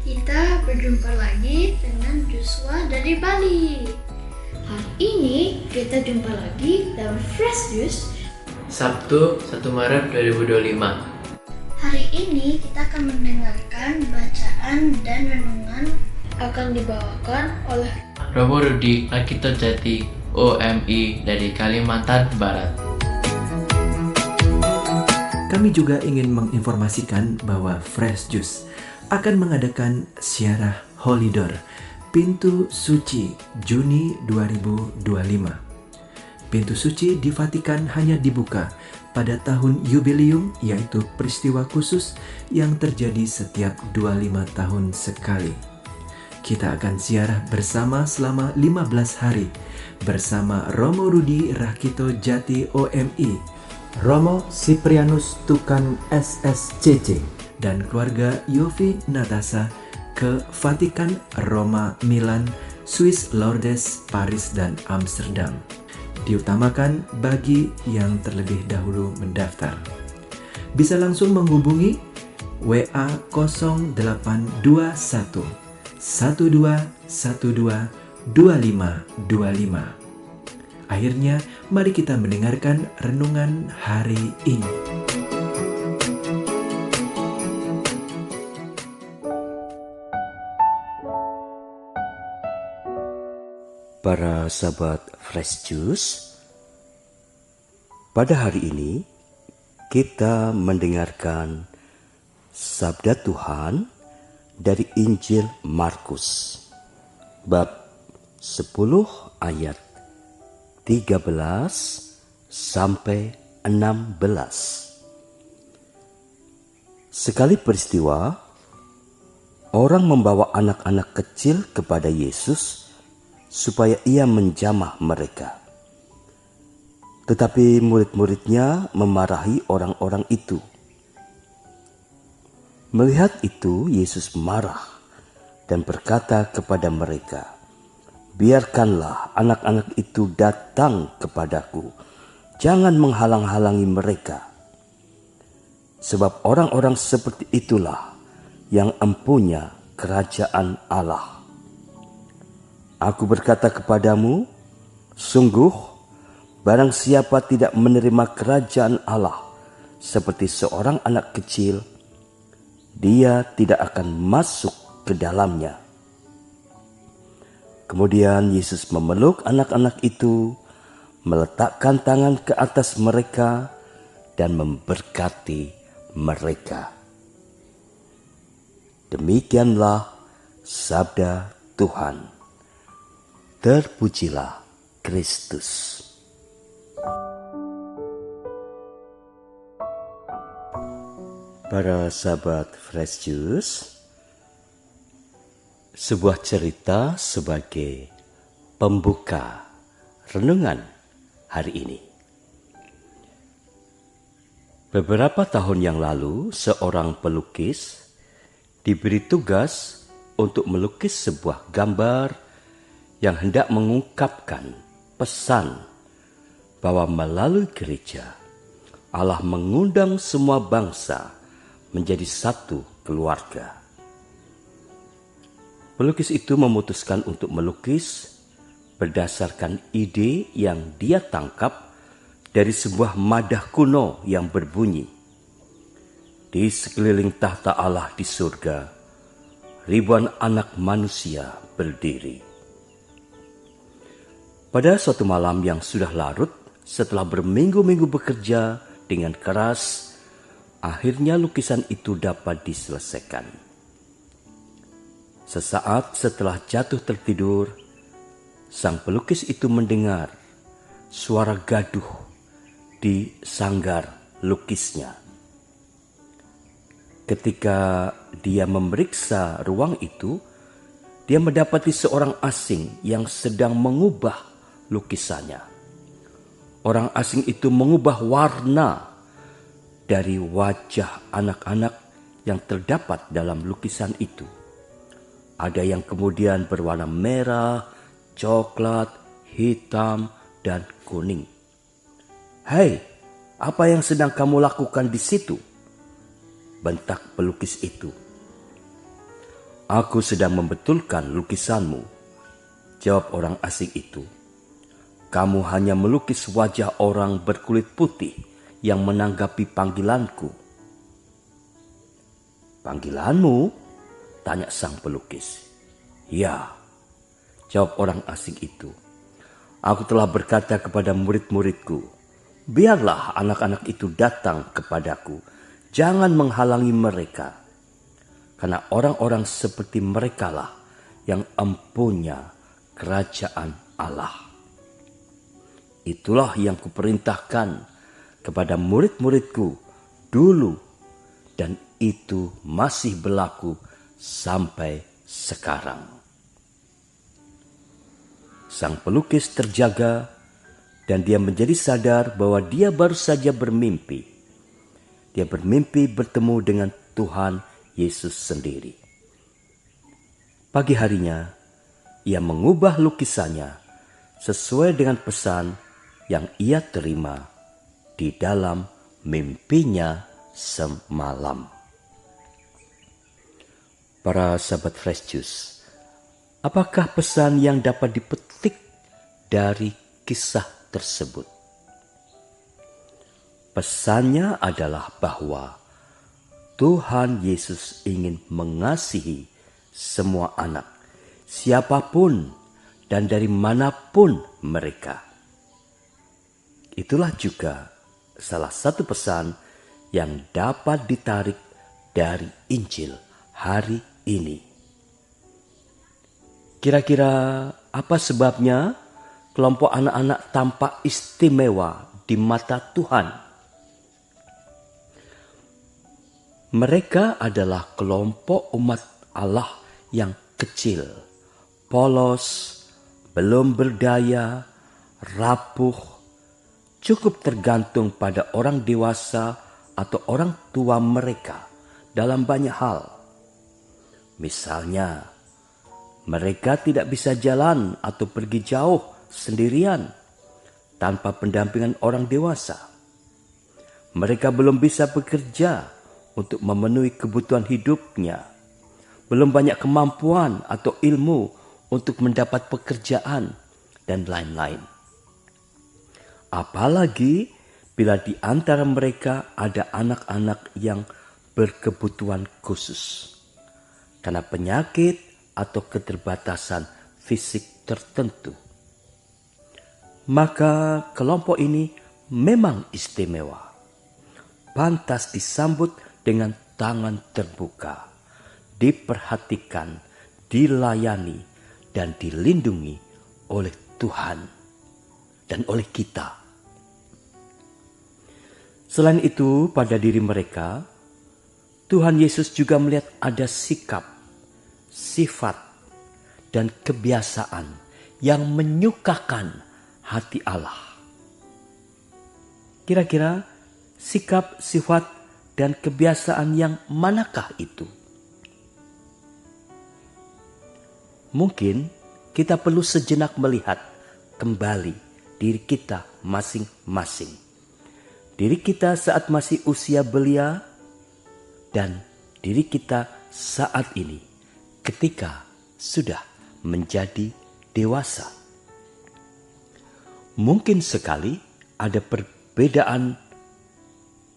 Kita berjumpa lagi dengan Joshua dari Bali. Hari ini kita jumpa lagi dalam Fresh Juice Sabtu 1 Maret 2025. Hari ini kita akan mendengarkan bacaan dan renungan akan dibawakan oleh Romo Rudi Lakito Jati OMI dari Kalimantan Barat. Kami juga ingin menginformasikan bahwa Fresh Juice akan mengadakan Ziarah Holy Door Pintu Suci Juni 2025. Pintu suci di Vatikan hanya dibuka pada tahun jubileum, yaitu peristiwa khusus yang terjadi setiap 25 tahun sekali. Kita akan ziarah bersama selama 15 hari bersama Romo Rudi Lakito Jati OMI, Romo Siprianus Tukan SSCC, dan keluarga Yofi Natasha ke Vatikan, Roma, Milan, Swiss, Lourdes, Paris, dan Amsterdam. Diutamakan bagi yang terlebih dahulu mendaftar. Bisa langsung menghubungi WA 0821 1212 2525. Akhirnya, mari kita mendengarkan renungan hari ini. Para sahabat Fresh Juice, pada hari ini kita mendengarkan sabda Tuhan dari Injil Markus bab 10 ayat 13 sampai 16. Sekali peristiwa, orang membawa anak-anak kecil kepada Yesus supaya ia menjamah mereka. Tetapi murid-muridnya memarahi orang-orang itu. Melihat itu, Yesus marah dan berkata kepada mereka, "Biarkanlah anak-anak itu datang kepadaku. Jangan menghalang-halangi mereka. Sebab orang-orang seperti itulah yang empunya kerajaan Allah. Aku berkata kepadamu, sungguh barang siapa tidak menerima kerajaan Allah seperti seorang anak kecil, dia tidak akan masuk ke dalamnya." Kemudian Yesus memeluk anak-anak itu, meletakkan tangan ke atas mereka, dan memberkati mereka. Demikianlah sabda Tuhan. Terpujilah Kristus. Para sahabat Fresh Juice, sebuah cerita sebagai pembuka renungan hari ini. Beberapa tahun yang lalu, seorang pelukis diberi tugas untuk melukis sebuah gambar yang hendak mengungkapkan pesan bahwa melalui gereja, Allah mengundang semua bangsa menjadi satu keluarga. Pelukis itu memutuskan untuk melukis berdasarkan ide yang dia tangkap dari sebuah madah kuno yang berbunyi, "Di sekeliling tahta Allah di surga, ribuan anak manusia berdiri." Pada suatu malam yang sudah larut, setelah berminggu-minggu bekerja dengan keras, akhirnya lukisan itu dapat diselesaikan. Sesaat setelah jatuh tertidur, sang pelukis itu mendengar suara gaduh di sanggar lukisnya. Ketika dia memeriksa ruang itu, dia mendapati seorang asing yang sedang mengubah lukisannya. Orang asing itu mengubah warna dari wajah anak-anak yang terdapat dalam lukisan itu. Ada yang kemudian berwarna merah, coklat, hitam, dan kuning. "Hei, apa yang sedang kamu lakukan di situ?" bentak pelukis itu. Aku sedang membetulkan lukisanmu, jawab orang asing itu. Kamu hanya melukis wajah orang berkulit putih yang menanggapi panggilanku. Panggilanmu? Tanya sang pelukis. Ya, jawab orang asing itu. Aku telah berkata kepada murid-muridku, biarlah anak-anak itu datang kepadaku. Jangan menghalangi mereka. Karena orang-orang seperti merekalah yang empunya kerajaan Allah. Itulah yang kuperintahkan kepada murid-muridku dulu, dan itu masih berlaku sampai sekarang. Sang pelukis terjaga dan dia menjadi sadar bahwa dia baru saja bermimpi. Dia bermimpi bertemu dengan Tuhan Yesus sendiri. Pagi harinya, ia mengubah lukisannya sesuai dengan pesan yang ia terima di dalam mimpinya semalam. Para sahabat Fresh Juice, apakah pesan yang dapat dipetik dari kisah tersebut? Pesannya adalah bahwa Tuhan Yesus ingin mengasihi semua anak, siapapun dan dari manapun mereka. Itulah juga salah satu pesan yang dapat ditarik dari Injil hari ini. Kira-kira apa sebabnya kelompok anak-anak tampak istimewa di mata Tuhan? Mereka adalah kelompok umat Allah yang kecil, polos, belum berdaya, rapuh, cukup tergantung pada orang dewasa atau orang tua mereka dalam banyak hal. Misalnya, mereka tidak bisa jalan atau pergi jauh sendirian tanpa pendampingan orang dewasa. Mereka belum bisa bekerja untuk memenuhi kebutuhan hidupnya. Belum banyak kemampuan atau ilmu untuk mendapat pekerjaan dan lain-lain. Apalagi bila di antara mereka ada anak-anak yang berkebutuhan khusus karena penyakit atau keterbatasan fisik tertentu. Maka kelompok ini memang istimewa, pantas disambut dengan tangan terbuka, diperhatikan, dilayani, dan dilindungi oleh Tuhan dan oleh kita. Selain itu, pada diri mereka, Tuhan Yesus juga melihat ada sikap, sifat, dan kebiasaan yang menyukakan hati Allah. Kira-kira sikap, sifat, dan kebiasaan yang manakah itu? Mungkin kita perlu sejenak melihat kembali diri kita masing-masing. Diri kita saat masih usia belia dan diri kita saat ini ketika sudah menjadi dewasa. Mungkin sekali ada perbedaan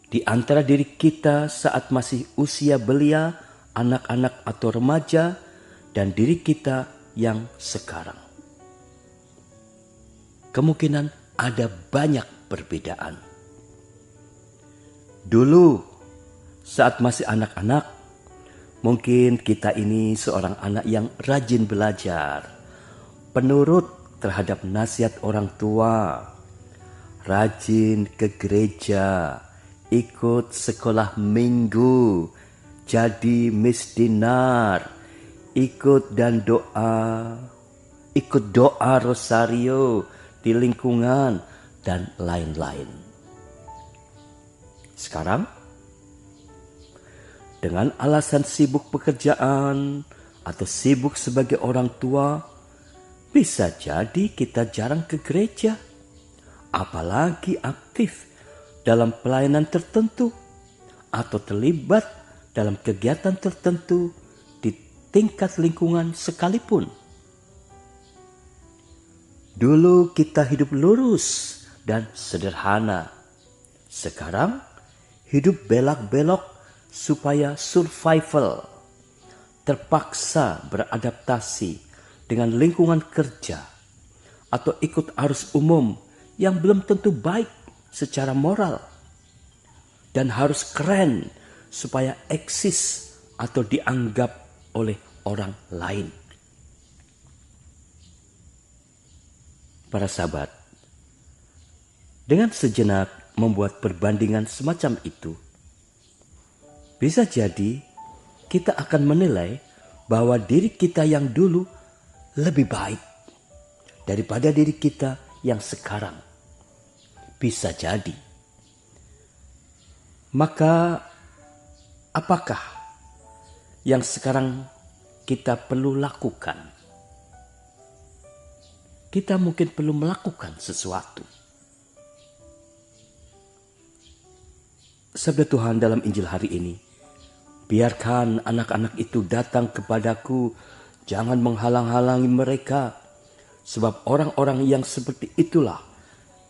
di antara diri kita saat masih usia belia, anak-anak atau remaja, dan diri kita yang sekarang. Kemungkinan ada banyak perbedaan. Dulu, saat masih anak-anak, mungkin kita ini seorang anak yang rajin belajar, penurut terhadap nasihat orang tua, rajin ke gereja, ikut sekolah minggu, jadi misdinar, ikut doa rosario di lingkungan, dan lain-lain. Sekarang, dengan alasan sibuk pekerjaan atau sibuk sebagai orang tua, bisa jadi kita jarang ke gereja, apalagi aktif dalam pelayanan tertentu atau terlibat dalam kegiatan tertentu di tingkat lingkungan sekalipun. Dulu kita hidup lurus dan sederhana. Sekarang hidup belak-belok supaya survival. Terpaksa beradaptasi dengan lingkungan kerja atau ikut arus umum yang belum tentu baik secara moral. Dan harus keren supaya eksis atau dianggap oleh orang lain. Para sahabat, dengan sejenak membuat perbandingan semacam itu, bisa jadi kita akan menilai bahwa diri kita yang dulu lebih baik daripada diri kita yang sekarang. Bisa jadi. Maka, apakah yang sekarang kita perlu lakukan? Kita mungkin perlu melakukan sesuatu. Sabda Tuhan dalam Injil hari ini, biarkan anak-anak itu datang kepadaku, jangan menghalang-halangi mereka, sebab orang-orang yang seperti itulah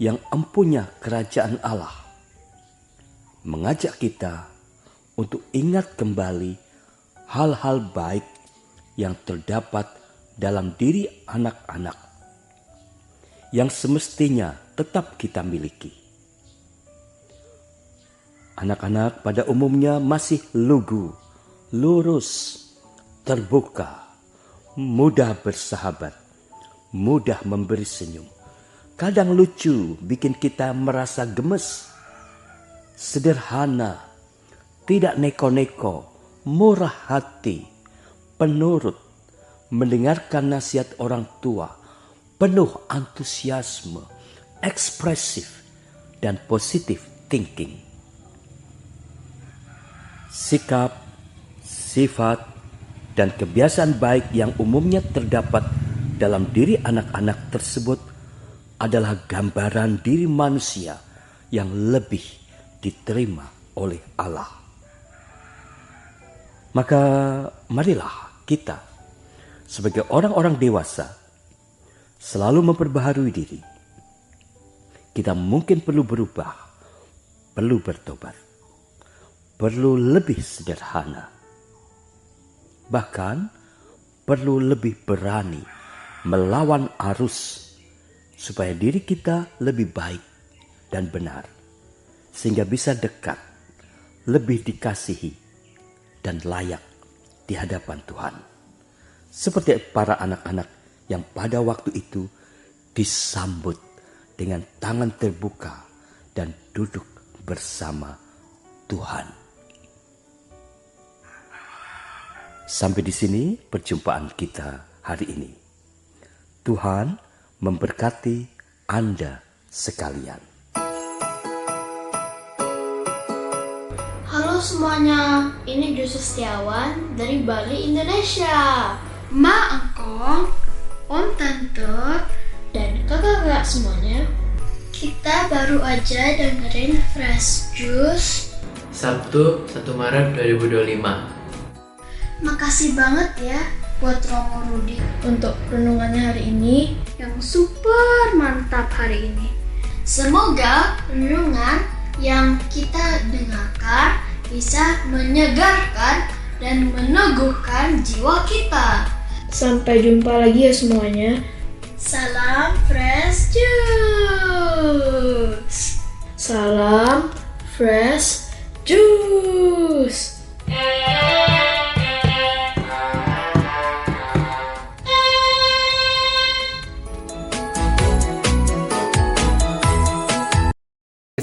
yang empunya kerajaan Allah. Mengajak kita untuk ingat kembali hal-hal baik yang terdapat dalam diri anak-anak yang semestinya tetap kita miliki. Anak-anak pada umumnya masih lugu, lurus, terbuka, mudah bersahabat, mudah memberi senyum. Kadang lucu, bikin kita merasa gemes. Sederhana, tidak neko-neko, murah hati, penurut, mendengarkan nasihat orang tua, penuh antusiasme, ekspresif, dan positive thinking. Sikap, sifat, dan kebiasaan baik yang umumnya terdapat dalam diri anak-anak tersebut adalah gambaran diri manusia yang lebih diterima oleh Allah. Maka marilah kita sebagai orang-orang dewasa selalu memperbaharui diri. Kita mungkin perlu berubah, perlu bertobat, perlu lebih sederhana. Bahkan perlu lebih berani melawan arus supaya diri kita lebih baik dan benar, sehingga bisa dekat, lebih dikasihi, dan layak di hadapan Tuhan. Seperti para anak-anak yang pada waktu itu disambut dengan tangan terbuka dan duduk bersama Tuhan. Sampai di sini perjumpaan kita hari ini. Tuhan memberkati Anda sekalian. Halo semuanya, ini Josu Setiawan dari Bali, Indonesia. Ma Engkong, Om Tante, dan kakak-kakak semuanya, kita baru aja dengerin Fresh Juice Sabtu 1 Maret 2025. Makasih banget ya buat Romo Rudi untuk renungannya hari ini yang super mantap hari ini. Semoga renungan yang kita dengarkan bisa menyegarkan dan meneguhkan jiwa kita. Sampai jumpa lagi ya semuanya. Salam Fresh Juice. Salam Fresh Juice.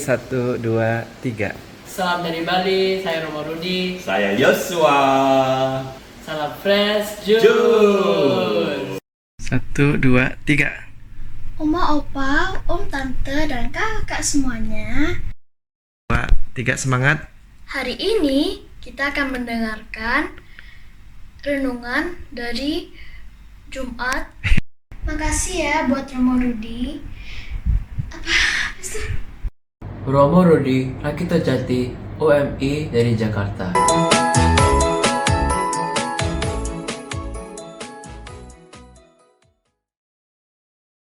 Satu, dua, tiga. Salam dari Bali, saya Romo Rudi. Saya Yosua. Salam Fresh Juice. Satu, dua, tiga. Oma, opa, om, tante, dan kakak semuanya. Dua, tiga, semangat. Hari ini kita akan mendengarkan renungan dari Jumat. Makasih ya buat Romo Rudi. Romo Rudi, Rakita Jati, OMI dari Jakarta.